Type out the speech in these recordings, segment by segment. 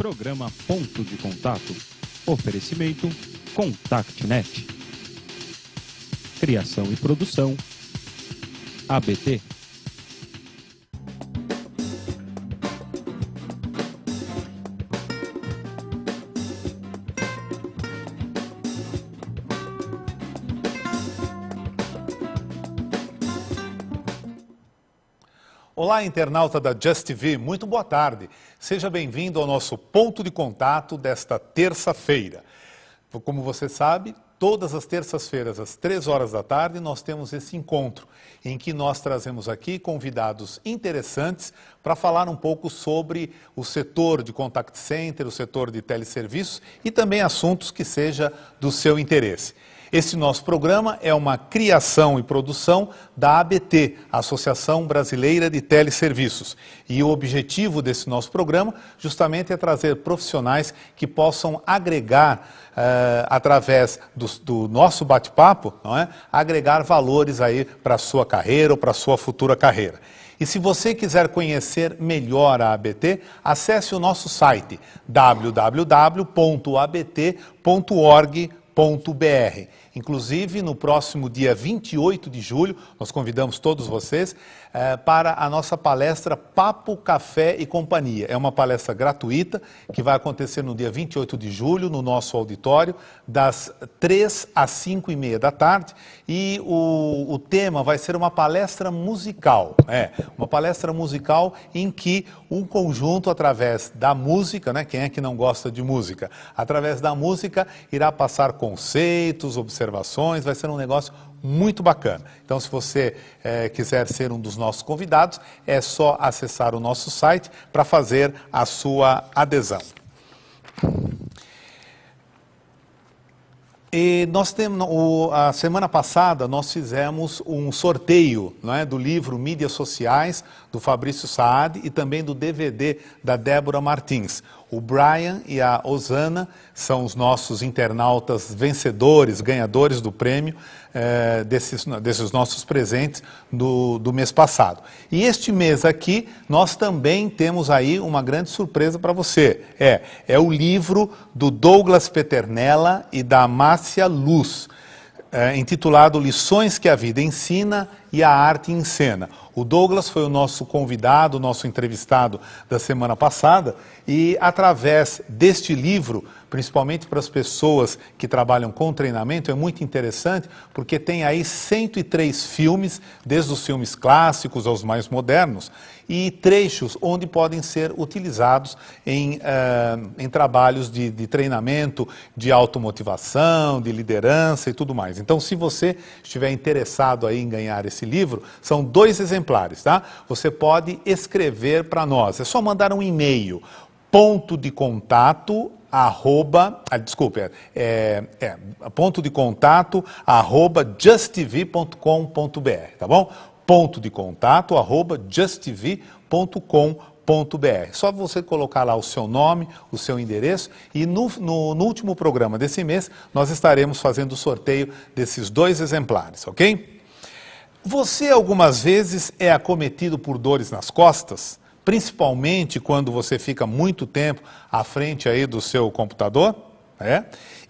Programa Ponto de Contato. Oferecimento ContactNet. Criação e produção ABT. Olá, internauta da Just TV, muito boa tarde. Seja bem-vindo ao nosso ponto de contato desta terça-feira. Como você sabe, todas as terças-feiras, às 3 horas da tarde, nós temos esse encontro, em que nós trazemos aqui convidados interessantes para falar um pouco sobre o setor de contact center, o setor de teleserviços e também assuntos que seja do seu interesse. Esse nosso programa é uma criação e produção da ABT, Associação Brasileira de Teleserviços. E o objetivo desse nosso programa justamente é trazer profissionais que possam agregar, através do nosso bate-papo, não é? Agregar valores aí para a sua carreira ou para a sua futura carreira. E se você quiser conhecer melhor a ABT, acesse o nosso site www.abt.org.br. Inclusive, no próximo dia 28 de julho, nós convidamos todos vocês para a nossa palestra Papo, Café e Companhia. É uma palestra gratuita que vai acontecer no dia 28 de julho, no nosso auditório, das 3 às 5h30 da tarde. E o tema vai ser uma palestra musical. Uma palestra musical em que um conjunto, através da música, né? Quem é que não gosta de música? Através da música, irá passar conceitos, observações, vai ser um negócio muito bacana. Então, se você quiser ser um dos nossos convidados, é só acessar o nosso site para fazer a sua adesão. E nós temos, a semana passada, nós fizemos um sorteio, não é, do livro Mídias Sociais, do Fabrício Saad, e também do DVD da Débora Martins. O Brian e a Osana são os nossos internautas vencedores, ganhadores do prêmio desses nossos presentes do mês passado. E este mês aqui, nós também temos aí uma grande surpresa para você. É o livro do Douglas Peternella e da Márcia Luz, intitulado Lições que a Vida Ensina e a Arte Encena. O Douglas foi o nosso convidado, o nosso entrevistado da semana passada, e através deste livro, principalmente para as pessoas que trabalham com treinamento, é muito interessante, porque tem aí 103 filmes, desde os filmes clássicos aos mais modernos, e trechos onde podem ser utilizados em trabalhos de treinamento, de automotivação, de liderança e tudo mais. Então, se você estiver interessado aí em ganhar esse livro, são 2 exemplares, tá? Você pode escrever para nós, é só mandar um e-mail, ponto de contato justtv.com.br, tá bom? Ponto de contato @justtv.com.br. Só você colocar lá o seu nome, o seu endereço, e no último programa desse mês nós estaremos fazendo o sorteio desses 2 exemplares, ok? Você algumas vezes é acometido por dores nas costas? Principalmente quando você fica muito tempo à frente aí do seu computador?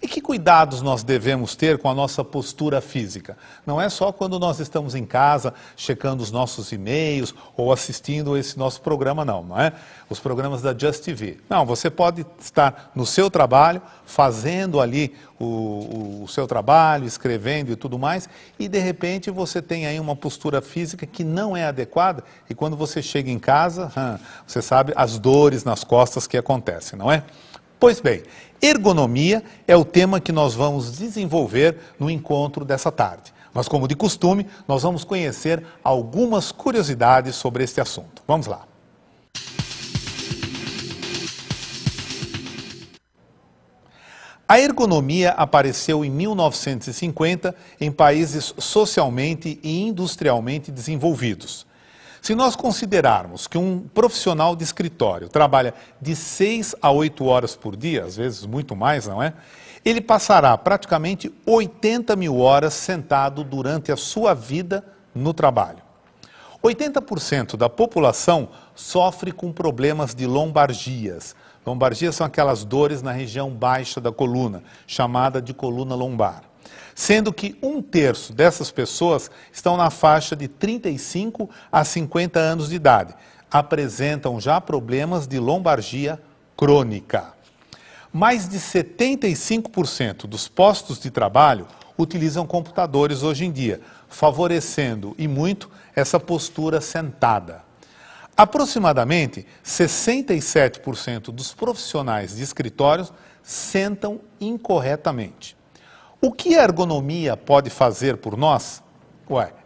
E que cuidados nós devemos ter com a nossa postura física? Não é só quando nós estamos em casa, checando os nossos e-mails ou assistindo esse nosso programa, não é? Os programas da Just TV. Não, você pode estar no seu trabalho, fazendo ali o seu trabalho, escrevendo e tudo mais, e de repente você tem aí uma postura física que não é adequada, e quando você chega em casa, você sabe as dores nas costas que acontecem, não é? Pois bem, ergonomia é o tema que nós vamos desenvolver no encontro dessa tarde. Mas, como de costume, nós vamos conhecer algumas curiosidades sobre este assunto. Vamos lá. A ergonomia apareceu em 1950 em países socialmente e industrialmente desenvolvidos. Se nós considerarmos que um profissional de escritório trabalha de 6 a 8 horas por dia, às vezes muito mais, não é? Ele passará praticamente 80 mil horas sentado durante a sua vida no trabalho. 80% da população sofre com problemas de lombalgias, Lombalgias são aquelas dores na região baixa da coluna, chamada de coluna lombar. Sendo que 1/3 dessas pessoas estão na faixa de 35 a 50 anos de idade. Apresentam já problemas de lombalgia crônica. Mais de 75% dos postos de trabalho utilizam computadores hoje em dia, favorecendo e muito essa postura sentada. Aproximadamente 67% dos profissionais de escritórios sentam incorretamente. O que a ergonomia pode fazer por nós?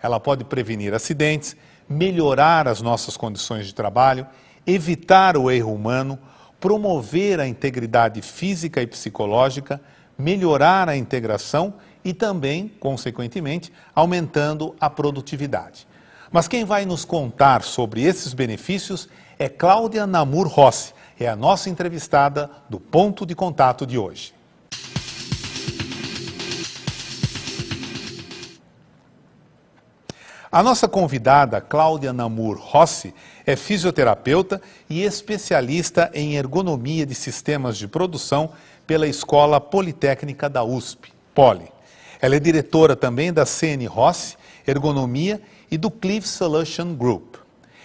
Ela pode prevenir acidentes, melhorar as nossas condições de trabalho, evitar o erro humano, promover a integridade física e psicológica, melhorar a integração e também, consequentemente, aumentando a produtividade. Mas quem vai nos contar sobre esses benefícios é Cláudia Namur Rossi, é a nossa entrevistada do Ponto de Contato de hoje. A nossa convidada, Cláudia Namur Rossi, é fisioterapeuta e especialista em ergonomia de sistemas de produção pela Escola Politécnica da USP, Poli. Ela é diretora também da CN Rossi, Ergonomia, e do Cliff Solution Group.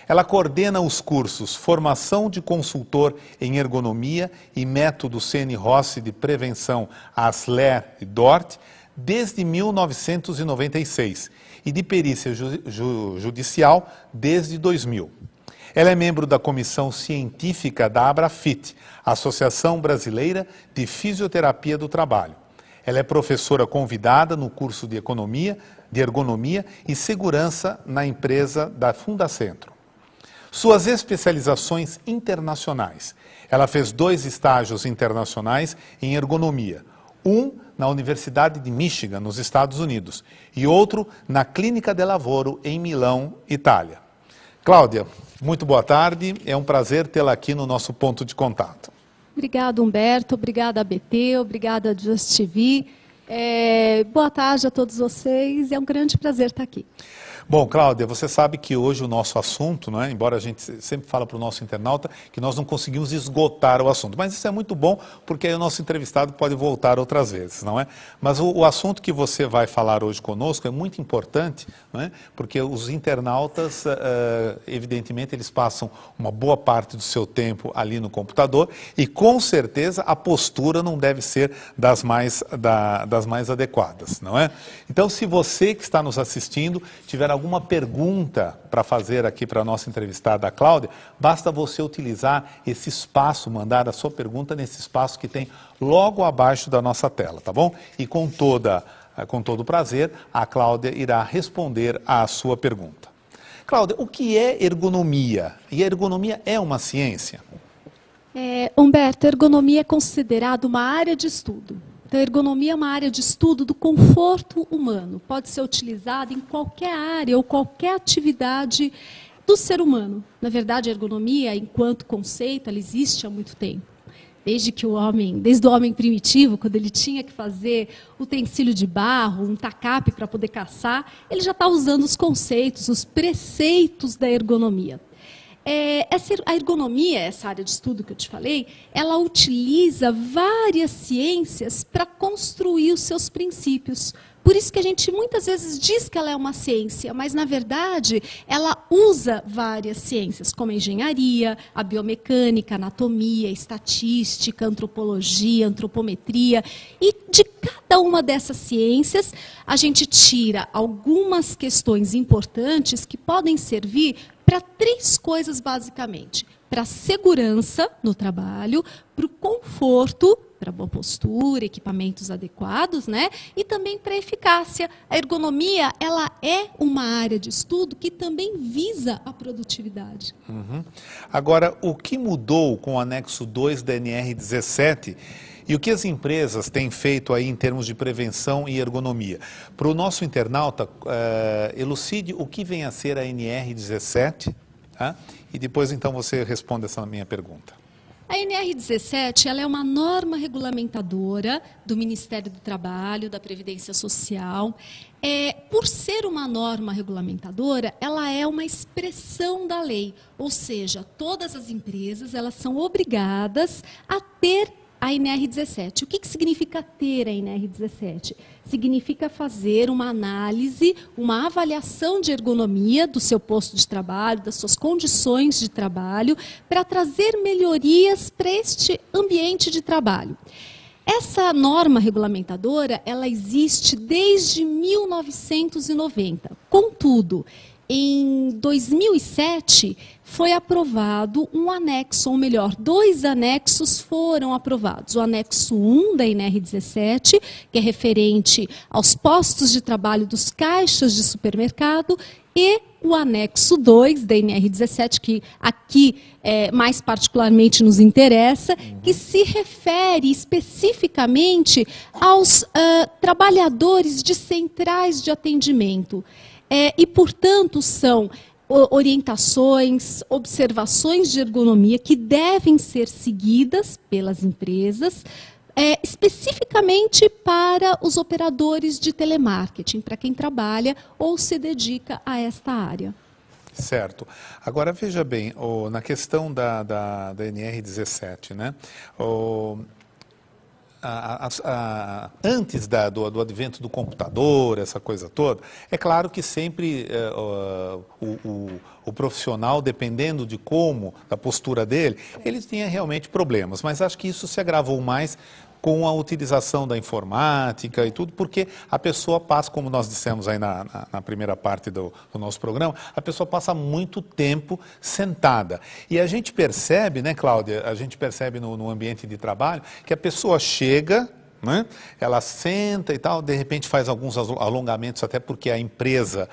Ela coordena os cursos Formação de Consultor em Ergonomia e Método CN Rossi de Prevenção Asler e Dort desde 1996 e de Perícia Judicial desde 2000. Ela é membro da Comissão Científica da Abrafit, Associação Brasileira de Fisioterapia do Trabalho. Ela é professora convidada no curso de Ergonomia e Segurança na empresa da Fundacentro. Suas especializações internacionais. Ela fez 2 estágios internacionais em ergonomia. Um na Universidade de Michigan, nos Estados Unidos, e outro na Clínica de Lavoro, em Milão, Itália. Cláudia, muito boa tarde. É um prazer tê-la aqui no nosso ponto de contato. Obrigada, Humberto. Obrigada, ABT. Obrigada, Just TV. Boa tarde a todos vocês. É um grande prazer estar aqui. Bom, Cláudia, você sabe que hoje o nosso assunto, não é? Embora a gente sempre fala para o nosso internauta que nós não conseguimos esgotar o assunto, mas isso é muito bom porque aí o nosso entrevistado pode voltar outras vezes, não é? Mas o assunto que você vai falar hoje conosco é muito importante, não é? Porque os internautas, evidentemente, eles passam uma boa parte do seu tempo ali no computador e com certeza a postura não deve ser das mais adequadas, não é? Então, se você que está nos assistindo tiver alguma pergunta para fazer aqui para a nossa entrevistada, a Cláudia, basta você utilizar esse espaço, mandar a sua pergunta nesse espaço que tem logo abaixo da nossa tela, tá bom? E com todo prazer, a Cláudia irá responder à sua pergunta. Cláudia, o que é ergonomia? E a ergonomia é uma ciência? Humberto, a ergonomia é considerada uma área de estudo. Então, a ergonomia é uma área de estudo do conforto humano. Pode ser utilizada em qualquer área ou qualquer atividade do ser humano. Na verdade, a ergonomia, enquanto conceito, ela existe há muito tempo. Desde o homem primitivo, quando ele tinha que fazer utensílio de barro, um tacape para poder caçar, ele já está usando os conceitos, os preceitos da ergonomia. A ergonomia, essa área de estudo que eu te falei, ela utiliza várias ciências para construir os seus princípios. Por isso que a gente muitas vezes diz que ela é uma ciência, mas na verdade ela usa várias ciências, como a engenharia, a biomecânica, a anatomia, a estatística, a antropologia, a antropometria. E de cada uma dessas ciências a gente tira algumas questões importantes que podem servir para 3 coisas basicamente: para a segurança no trabalho, para o conforto, para boa postura, equipamentos adequados, né? E também para a eficácia. A ergonomia, ela é uma área de estudo que também visa a produtividade. Uhum. Agora, o que mudou com o anexo 2 da NR17 e o que as empresas têm feito aí em termos de prevenção e ergonomia? Para o nosso internauta, elucide o que vem a ser a NR17, tá? E depois então você responde essa minha pergunta. A NR17 ela é uma norma regulamentadora do Ministério do Trabalho, da Previdência Social. Por ser uma norma regulamentadora, ela é uma expressão da lei, ou seja, todas as empresas elas são obrigadas a ter a NR17. O que significa ter a NR17? Significa fazer uma análise, uma avaliação de ergonomia do seu posto de trabalho, das suas condições de trabalho, para trazer melhorias para este ambiente de trabalho. Essa norma regulamentadora, ela existe desde 1990. Contudo, em 2007, foi aprovado um anexo, ou melhor, 2 anexos foram aprovados. O anexo 1 da NR17, que é referente aos postos de trabalho dos caixas de supermercado, e o anexo 2 da NR17, que aqui mais particularmente nos interessa, que se refere especificamente aos trabalhadores de centrais de atendimento. E, portanto, são orientações, observações de ergonomia que devem ser seguidas pelas empresas, especificamente para os operadores de telemarketing, para quem trabalha ou se dedica a esta área. Certo. Agora, veja bem, na questão da NR17, né? Antes do advento do computador, essa coisa toda, é claro que sempre o profissional, dependendo de da postura dele, ele tinha realmente problemas, mas acho que isso se agravou mais com a utilização da informática e tudo, porque a pessoa passa, como nós dissemos aí na primeira parte do nosso programa, a pessoa passa muito tempo sentada. E a gente percebe, né, Cláudia, a gente percebe no ambiente de trabalho que a pessoa chega, né, ela senta e tal, de repente faz alguns alongamentos, até porque a empresa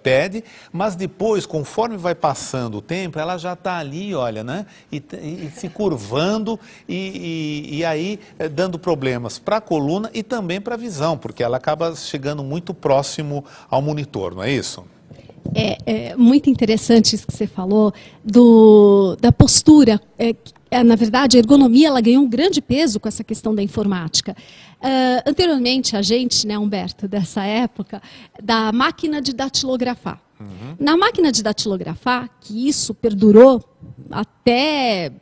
pede, mas depois, conforme vai passando o tempo, ela já está ali, olha, né, e se curvando e aí dando problemas para a coluna e também para a visão, porque ela acaba chegando muito próximo ao monitor, não é isso? É muito interessante isso que você falou, da postura. Na verdade, a ergonomia ela ganhou um grande peso com essa questão da informática. Anteriormente, a gente, né, Humberto, dessa época, da máquina de datilografar. Na máquina de datilografar, que isso perdurou até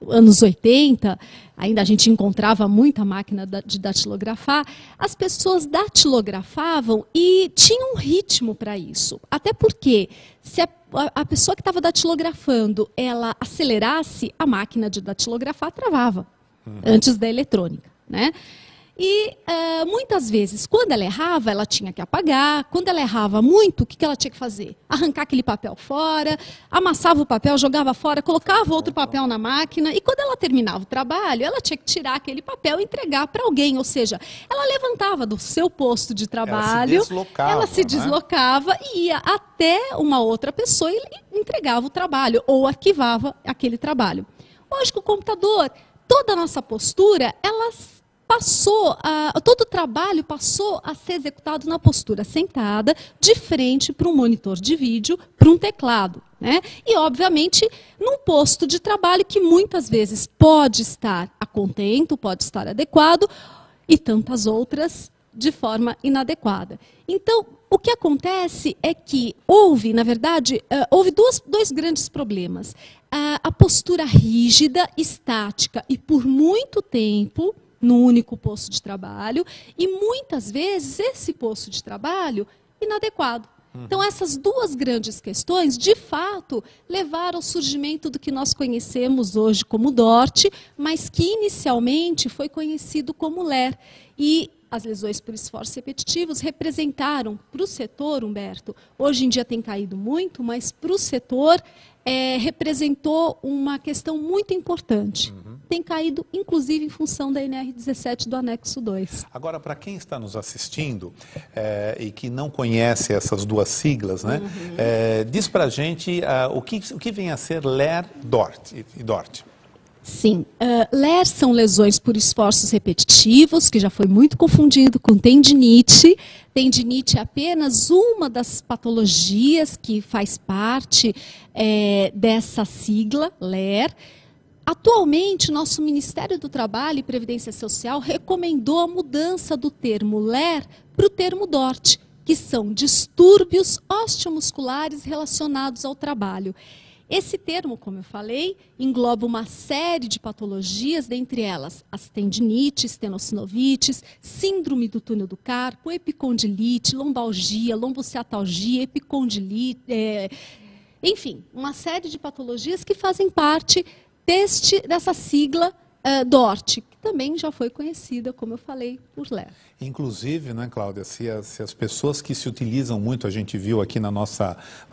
anos 80, ainda a gente encontrava muita máquina de datilografar, as pessoas datilografavam e tinham um ritmo para isso. Até porque, se a pessoa que estava datilografando, ela acelerasse, a máquina de datilografar travava, antes da eletrônica, né? E muitas vezes, quando ela errava, ela tinha que apagar. Quando ela errava muito, o que ela tinha que fazer? Arrancar aquele papel fora, amassava o papel, jogava fora, colocava outro papel na máquina. E quando ela terminava o trabalho, ela tinha que tirar aquele papel e entregar para alguém. Ou seja, ela levantava do seu posto de trabalho, ela se deslocava e ia até uma outra pessoa e entregava o trabalho ou arquivava aquele trabalho. Hoje, com o computador, toda a nossa postura, todo o trabalho passou a ser executado na postura sentada, de frente para um monitor de vídeo, para um teclado, né? E, obviamente, num posto de trabalho que muitas vezes pode estar a contento, pode estar adequado, e tantas outras de forma inadequada. Então, o que acontece é que na verdade, houve dois grandes problemas. A postura rígida, estática e por muito tempo no único posto de trabalho, e muitas vezes esse posto de trabalho inadequado. Então, essas duas grandes questões, de fato, levaram ao surgimento do que nós conhecemos hoje como DORT, mas que inicialmente foi conhecido como LER. E as lesões por esforços repetitivos representaram para o setor, Humberto, hoje em dia tem caído muito, mas para o setor representou uma questão muito importante. Tem caído, inclusive, em função da NR17 do anexo 2. Agora, para quem está nos assistindo e que não conhece essas duas siglas, né, diz para a gente o que vem a ser LER e DORT. Sim, LER são lesões por esforços repetitivos, que já foi muito confundido com tendinite. Tendinite é apenas uma das patologias que faz parte dessa sigla, LER. Atualmente, nosso Ministério do Trabalho e Previdência Social recomendou a mudança do termo LER para o termo DORT, que são distúrbios osteomusculares relacionados ao trabalho. Esse termo, como eu falei, engloba uma série de patologias, dentre elas as tendinites, tenossinovites, síndrome do túnel do carpo, epicondilite, lombalgia, lombociatalgia, epicondilite, enfim, uma série de patologias que fazem parte dessa sigla DORT, que também já foi conhecida, como eu falei, por LER. Inclusive, né, Cláudia, se as pessoas que se utilizam muito, a gente viu aqui nas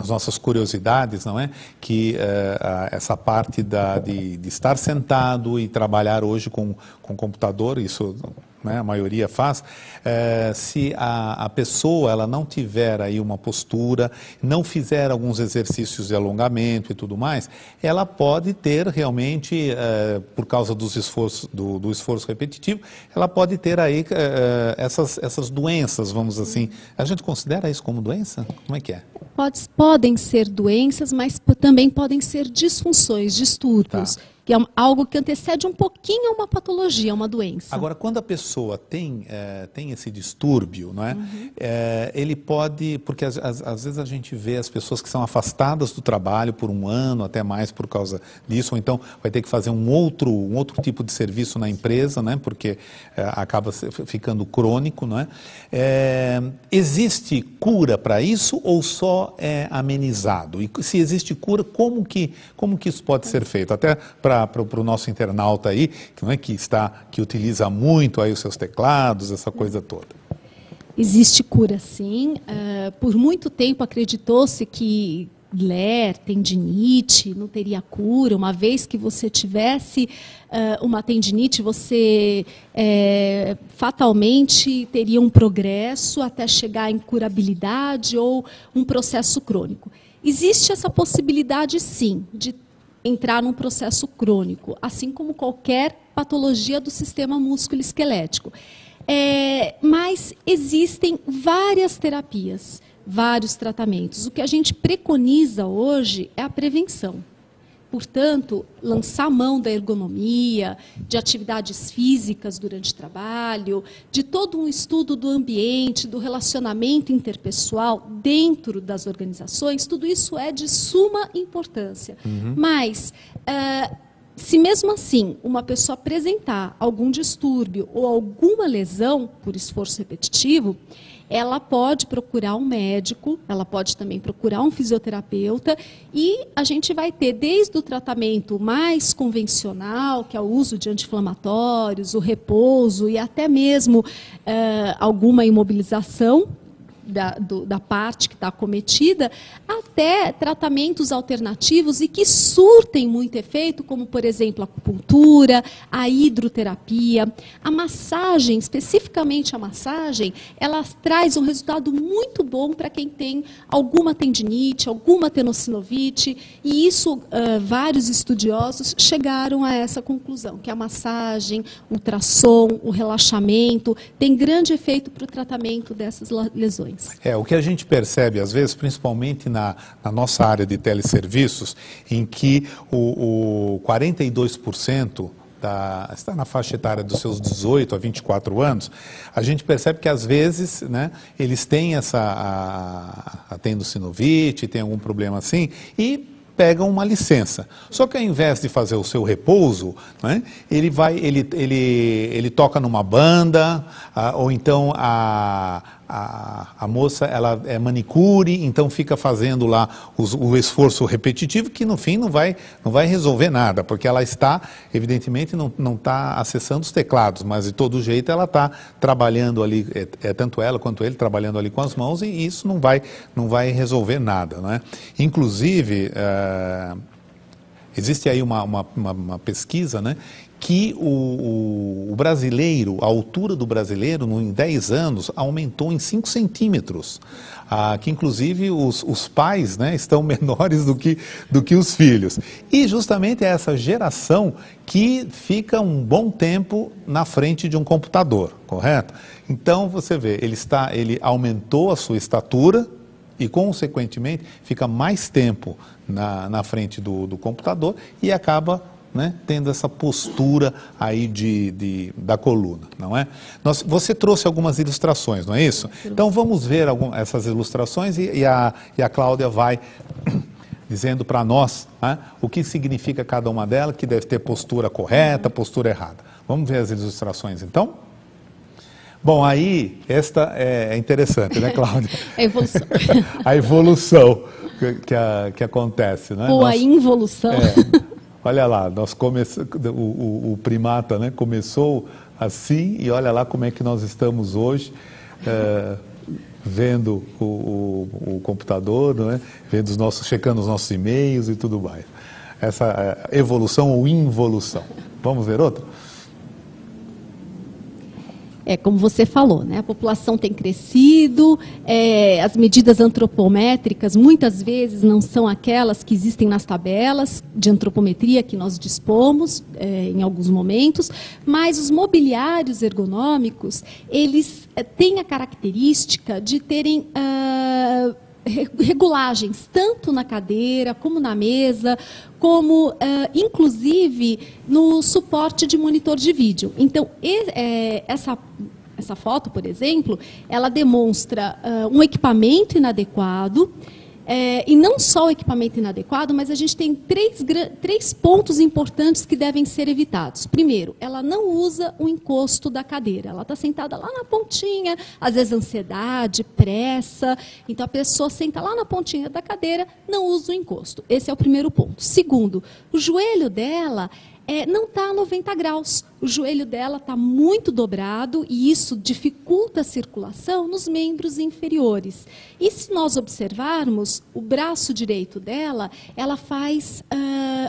nossas curiosidades, não é? Que essa parte de estar sentado e trabalhar hoje com computador, isso, né, a maioria faz, se a pessoa ela não tiver aí uma postura, não fizer alguns exercícios de alongamento e tudo mais, ela pode ter realmente, por causa do esforço repetitivo, ela pode ter aí essas doenças, vamos assim. A gente considera isso como doença? Como é que é? Podem ser doenças, mas também podem ser disfunções, distúrbios. Tá. Que é algo que antecede um pouquinho a uma patologia, uma doença. Agora, quando a pessoa tem esse distúrbio, não é? Ele pode, porque às vezes a gente vê as pessoas que são afastadas do trabalho por um ano, até mais por causa disso, ou então vai ter que fazer um outro tipo de serviço na empresa, né? Porque acaba ficando crônico, não é? Existe cura para isso ou só é amenizado? E se existe cura, como que isso pode ser feito? Até para o nosso internauta aí, que utiliza muito aí os seus teclados, essa coisa toda. Existe cura, sim. Por muito tempo acreditou-se que LER, tendinite, não teria cura. Uma vez que você tivesse uma tendinite, você fatalmente teria um progresso até chegar em curabilidade ou um processo crônico. Existe essa possibilidade, sim, de entrar num processo crônico, assim como qualquer patologia do sistema músculo-esquelético. Mas existem várias terapias, vários tratamentos. O que a gente preconiza hoje é a prevenção. Portanto, lançar mão da ergonomia, de atividades físicas durante o trabalho, de todo um estudo do ambiente, do relacionamento interpessoal dentro das organizações, tudo isso é de suma importância. Mas, se mesmo assim uma pessoa apresentar algum distúrbio ou alguma lesão por esforço repetitivo, ela pode procurar um médico, ela pode também procurar um fisioterapeuta e a gente vai ter desde o tratamento mais convencional, que é o uso de anti-inflamatórios, o repouso e até mesmo alguma imobilização da parte que está acometida, até tratamentos alternativos e que surtem muito efeito, como, por exemplo, a acupuntura, a hidroterapia, a massagem, especificamente a massagem, ela traz um resultado muito bom para quem tem alguma tendinite, alguma tenossinovite, e isso, vários estudiosos chegaram a essa conclusão, que a massagem, o ultrassom, o relaxamento, tem grande efeito para o tratamento dessas lesões. O que a gente percebe, às vezes, principalmente na nossa área de teleserviços, em que o 42% está na faixa etária dos seus 18 a 24 anos, a gente percebe que, às vezes, né, eles têm a tendinossinovite, tem algum problema assim, e pegam uma licença. Só que ao invés de fazer o seu repouso, né, ele toca numa banda, ou então a moça ela é manicure, então fica fazendo lá o esforço repetitivo que no fim não vai resolver nada, porque ela está, evidentemente, não está acessando os teclados, mas de todo jeito ela está trabalhando ali, tanto ela quanto ele trabalhando ali com as mãos, e isso não vai resolver nada, né? Inclusive, existe aí uma pesquisa, né, que o brasileiro, a altura do brasileiro, em 10 anos, aumentou em 5 centímetros. Que inclusive os pais, né, estão menores do que os filhos. E justamente é essa geração que fica um bom tempo na frente de um computador, correto? Então você vê, ele aumentou a sua estatura e, consequentemente, fica mais tempo na frente do computador e acaba né, tendo essa postura aí da coluna, não é? Você trouxe algumas ilustrações, não é isso? Então vamos ver essas ilustrações e a Cláudia vai dizendo para nós, né, o que significa cada uma delas, que deve ter postura correta, postura errada. Vamos ver as ilustrações então? Bom, aí, esta é interessante, né, Cláudia? A evolução. A evolução que acontece, né? Ou a involução. Olha lá, o primata, né, começou assim e olha lá como é que nós estamos hoje, vendo o computador, né, checando os nossos e-mails e tudo mais. Essa evolução ou involução. Vamos ver outra? Como você falou, né? A população tem crescido, as medidas antropométricas muitas vezes não são aquelas que existem nas tabelas de antropometria que nós dispomos em alguns momentos, mas os mobiliários ergonômicos, eles têm a característica de terem regulagens, tanto na cadeira, como na mesa, como, inclusive, no suporte de monitor de vídeo. Então, essa foto, por exemplo, ela demonstra um equipamento inadequado, e não só o equipamento inadequado, mas a gente tem três pontos importantes que devem ser evitados. Primeiro, ela não usa o encosto da cadeira. Ela está sentada lá na pontinha, às vezes ansiedade, pressa. Então, a pessoa senta lá na pontinha da cadeira, não usa o encosto. Esse é o primeiro ponto. Segundo, o joelho dela não está a 90 graus. O joelho dela está muito dobrado e isso dificulta a circulação nos membros inferiores. E se nós observarmos, o braço direito dela, ela faz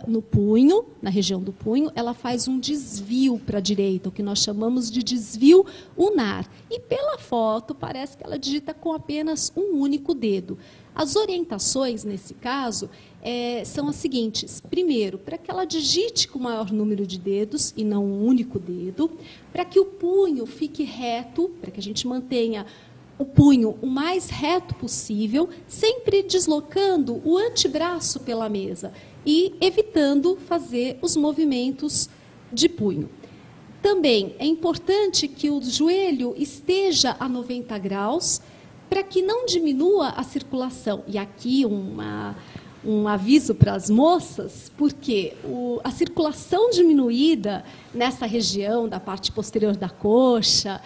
no punho, na região do punho, ela faz um desvio para a direita, o que nós chamamos de desvio ulnar. E pela foto, parece que ela digita com apenas um único dedo. As orientações, nesse caso, são as seguintes. Primeiro, para que ela digite com o maior número de dedos e não um único dedo, para que o punho fique reto, para que a gente mantenha o punho o mais reto possível, sempre deslocando o antebraço pela mesa e evitando fazer os movimentos de punho. Também é importante que o joelho esteja a 90 graus, para que não diminua a circulação. E aqui um aviso para as moças, porque a circulação diminuída nessa região, da parte posterior da coxa,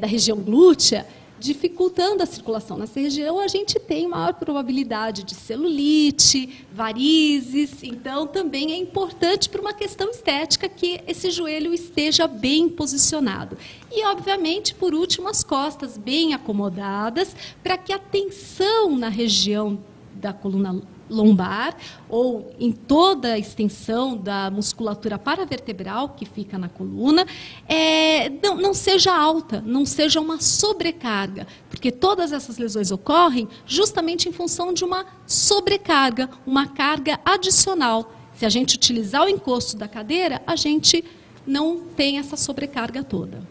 da região glútea, dificultando a circulação. Nessa região, a gente tem maior probabilidade de celulite, varizes. Então, também é importante para uma questão estética que esse joelho esteja bem posicionado. E, obviamente, por último, as costas bem acomodadas, para que a tensão na região da coluna lombar ou em toda a extensão da musculatura paravertebral que fica na coluna, não seja alta, não seja uma sobrecarga, porque todas essas lesões ocorrem justamente em função de uma sobrecarga, uma carga adicional. Se a gente utilizar o encosto da cadeira, a gente não tem essa sobrecarga toda.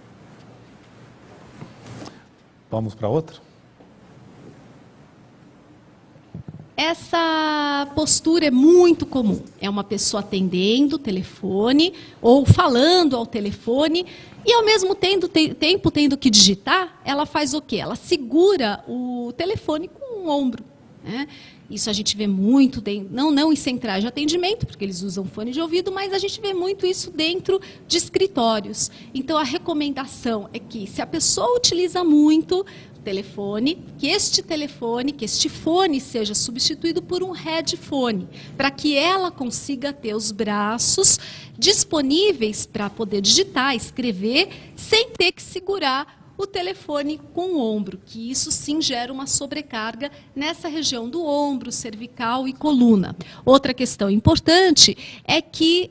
Vamos para outra? Essa postura é muito comum. É uma pessoa atendendo o telefone ou falando ao telefone e, ao mesmo tempo tendo que digitar, ela faz o quê? Ela segura o telefone com o ombro, né? Isso a gente vê muito, não em centrais de atendimento, porque eles usam fone de ouvido, mas a gente vê muito isso dentro de escritórios. Então, a recomendação é que, se a pessoa utiliza muito telefone, que este fone seja substituído por um headphone, para que ela consiga ter os braços disponíveis para poder digitar, escrever, sem ter que segurar o telefone com o ombro, que isso sim gera uma sobrecarga nessa região do ombro, cervical e coluna. Outra questão importante é que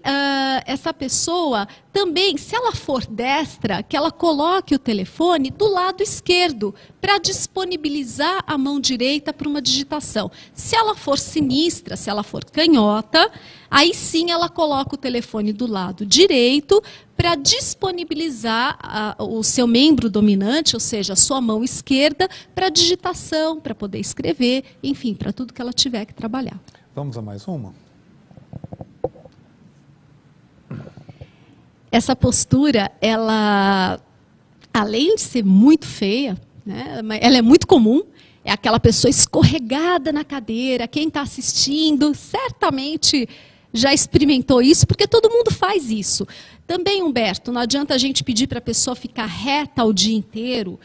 essa pessoa também, se ela for destra, que ela coloque o telefone do lado esquerdo, para disponibilizar a mão direita para uma digitação. Se ela for sinistra, se ela for canhota, aí sim ela coloca o telefone do lado direito para disponibilizar o seu membro dominante, ou seja, a sua mão esquerda, para digitação, para poder escrever, enfim, para tudo que ela tiver que trabalhar. Vamos a mais uma? Essa postura, ela, além de ser muito feia, né, ela é muito comum. É aquela pessoa escorregada na cadeira. Quem está assistindo certamente já experimentou isso, porque todo mundo faz isso. Também, Humberto, não adianta a gente pedir para a pessoa ficar reta o dia inteiro,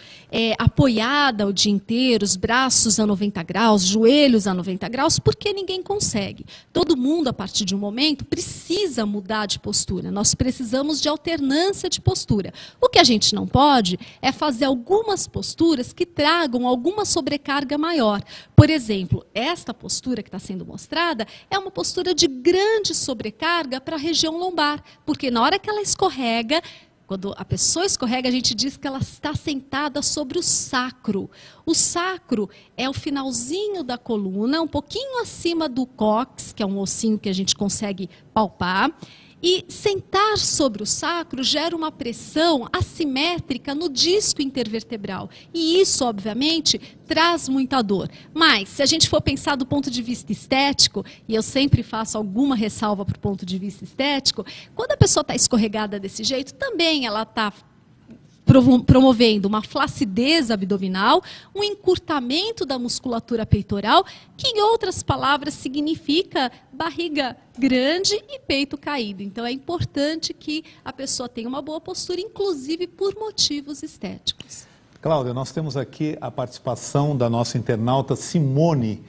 apoiada o dia inteiro, os braços a 90 graus, joelhos a 90 graus, porque ninguém consegue. Todo mundo, a partir de um momento, precisa mudar de postura. Nós precisamos de alternância de postura. O que a gente não pode é fazer algumas posturas que tragam alguma sobrecarga maior. Por exemplo, esta postura que está sendo mostrada é uma postura de grande sobrecarga para a região lombar, porque na hora que ela escorrega, quando a pessoa escorrega, a gente diz que ela está sentada sobre o sacro. O sacro é o finalzinho da coluna, um pouquinho acima do cóccix, que é um ossinho que a gente consegue palpar. E sentar sobre o sacro gera uma pressão assimétrica no disco intervertebral. E isso, obviamente, traz muita dor. Mas, se a gente for pensar do ponto de vista estético, e eu sempre faço alguma ressalva para o ponto de vista estético, quando a pessoa está escorregada desse jeito, também ela está promovendo uma flacidez abdominal, um encurtamento da musculatura peitoral, que, em outras palavras, significa barriga grande e peito caído. Então, é importante que a pessoa tenha uma boa postura, inclusive por motivos estéticos. Cláudia, nós temos aqui a participação da nossa internauta Simone,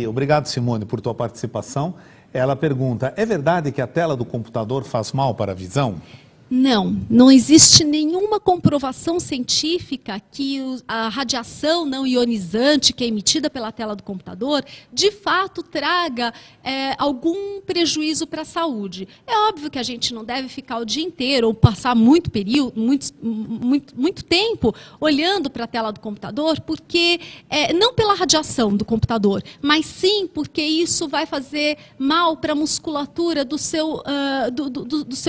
obrigado, Simone, por tua participação. Ela pergunta, é verdade que a tela do computador faz mal para a visão? Não existe nenhuma comprovação científica que a radiação não ionizante que é emitida pela tela do computador, de fato, traga algum prejuízo para a saúde. É óbvio que a gente não deve ficar o dia inteiro ou passar muito tempo olhando para a tela do computador, porque não pela radiação do computador, mas sim porque isso vai fazer mal para a musculatura do seu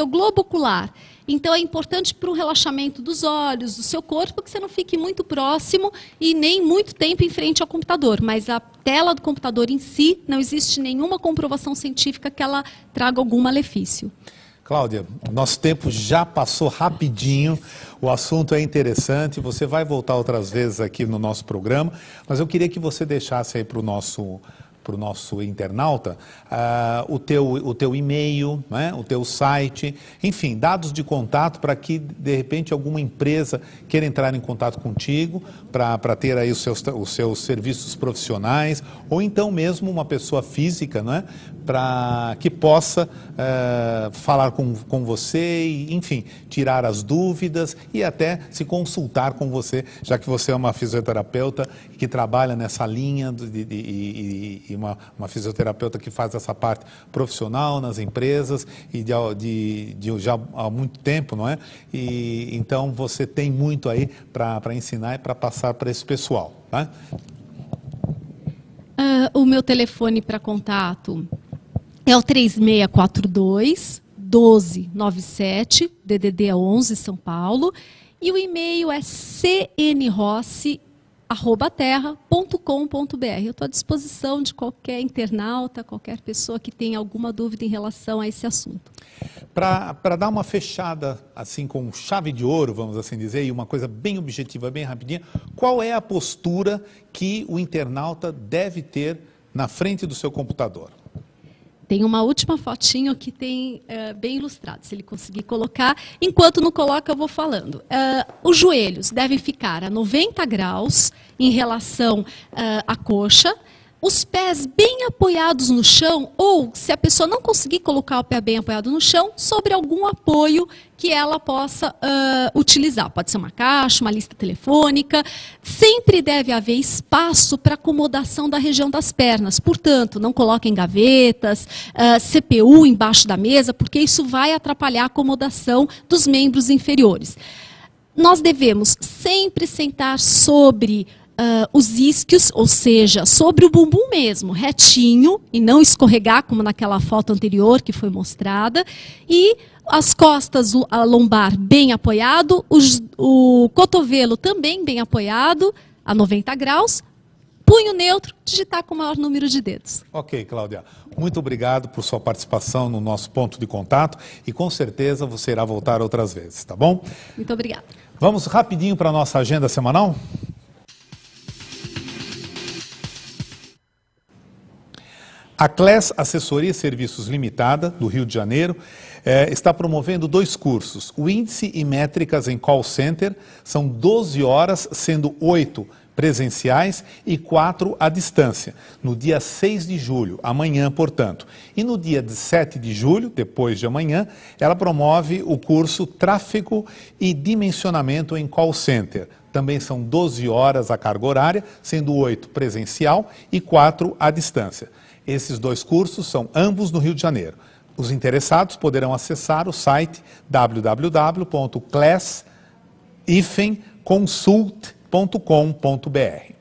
globo ocular. Então, é importante para o relaxamento dos olhos, do seu corpo, que você não fique muito próximo e nem muito tempo em frente ao computador. Mas a tela do computador em si, não existe nenhuma comprovação científica que ela traga algum malefício. Cláudia, nosso tempo já passou rapidinho, o assunto é interessante, você vai voltar outras vezes aqui no nosso programa, mas eu queria que você deixasse aí para o nosso internauta, o teu e-mail, né, o teu site, enfim, dados de contato para que, de repente, alguma empresa queira entrar em contato contigo para ter aí os seus serviços profissionais, ou então mesmo uma pessoa física, né, para que possa falar com você e, enfim, tirar as dúvidas e até se consultar com você, já que você é uma fisioterapeuta que trabalha nessa linha e uma fisioterapeuta que faz essa parte profissional nas empresas e já há muito tempo, não é? E então você tem muito aí para ensinar e para passar para esse pessoal, tá? O meu telefone para contato é o 3642-1297, DDD 11, São Paulo, e o e-mail é cnrossi@terra.com.br. Eu estou à disposição de qualquer internauta, qualquer pessoa que tenha alguma dúvida em relação a esse assunto. Para dar uma fechada, assim, com chave de ouro, vamos assim dizer, e uma coisa bem objetiva, bem rapidinha, qual é a postura que o internauta deve ter na frente do seu computador? Tem uma última fotinho que tem bem ilustrado, se ele conseguir colocar. Enquanto não coloca, eu vou falando. Os joelhos devem ficar a 90 graus em relação à coxa. Os pés bem apoiados no chão, ou se a pessoa não conseguir colocar o pé bem apoiado no chão, sobre algum apoio que ela possa utilizar. Pode ser uma caixa, uma lista telefônica. Sempre deve haver espaço para acomodação da região das pernas. Portanto, não coloquem gavetas, CPU embaixo da mesa, porque isso vai atrapalhar a acomodação dos membros inferiores. Nós devemos sempre sentar sobre os isquios, ou seja, sobre o bumbum mesmo, retinho, e não escorregar, como naquela foto anterior que foi mostrada, e as costas, a lombar bem apoiado, o cotovelo também bem apoiado, a 90 graus, punho neutro, digitar com o maior número de dedos. Ok, Cláudia. Muito obrigado por sua participação no nosso ponto de contato e com certeza você irá voltar outras vezes, tá bom? Muito obrigada. Vamos rapidinho para a nossa agenda semanal? A Class Assessoria e Serviços Limitada, do Rio de Janeiro, está promovendo 2 cursos. O Índice e Métricas em Call Center, são 12 horas, sendo 8 presenciais e 4 à distância, no dia 6 de julho, amanhã, portanto. E no dia 7 de julho, depois de amanhã, ela promove o curso Tráfego e Dimensionamento em Call Center. Também são 12 horas a carga horária, sendo 8 presencial e 4 à distância. Esses 2 cursos são ambos no Rio de Janeiro. Os interessados poderão acessar o site www.class-consult.com.br.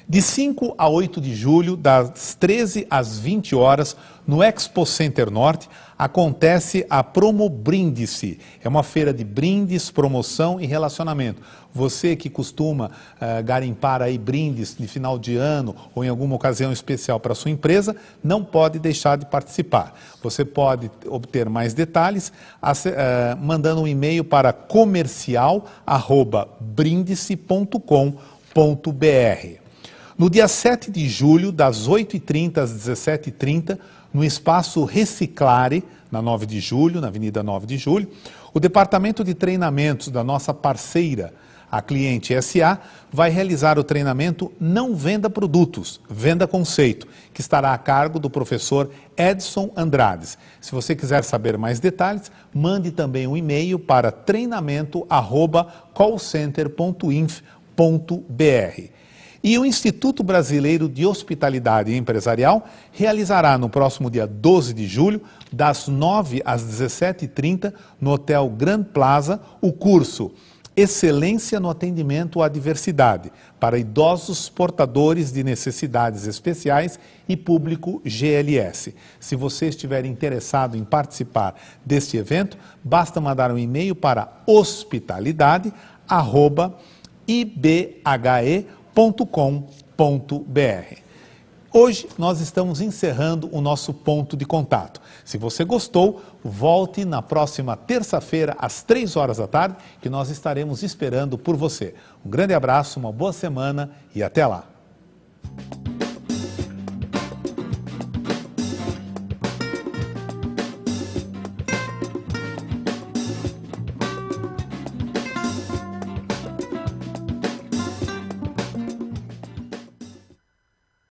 De 5 a 8 de julho, das 13 às 20 horas, no Expo Center Norte, acontece a Promo Brinde-se. É uma feira de brindes, promoção e relacionamento. Você que costuma garimpar aí brindes de final de ano ou em alguma ocasião especial para a sua empresa, não pode deixar de participar. Você pode obter mais detalhes mandando um e-mail para comercial@brindese.com.br. No dia 7 de julho, das 8h30 às 17h30, no espaço Reciclare, na 9 de julho, na Avenida 9 de julho, o Departamento de Treinamentos da nossa parceira, a Cliente SA, vai realizar o treinamento Não Venda Produtos, Venda Conceito, que estará a cargo do professor Edson Andrades. Se você quiser saber mais detalhes, mande também um e-mail para treinamento@callcenter.inf.br. E o Instituto Brasileiro de Hospitalidade Empresarial realizará no próximo dia 12 de julho, das 9 às 17h30, no Hotel Grand Plaza, o curso Excelência no Atendimento à Diversidade, para idosos portadores de necessidades especiais e público GLS. Se você estiver interessado em participar deste evento, basta mandar um e-mail para hospitalidade@ibhe.com.br. Hoje nós estamos encerrando o nosso ponto de contato. Se você gostou, volte na próxima terça-feira às 3 horas da tarde, que nós estaremos esperando por você. Um grande abraço, uma boa semana e até lá.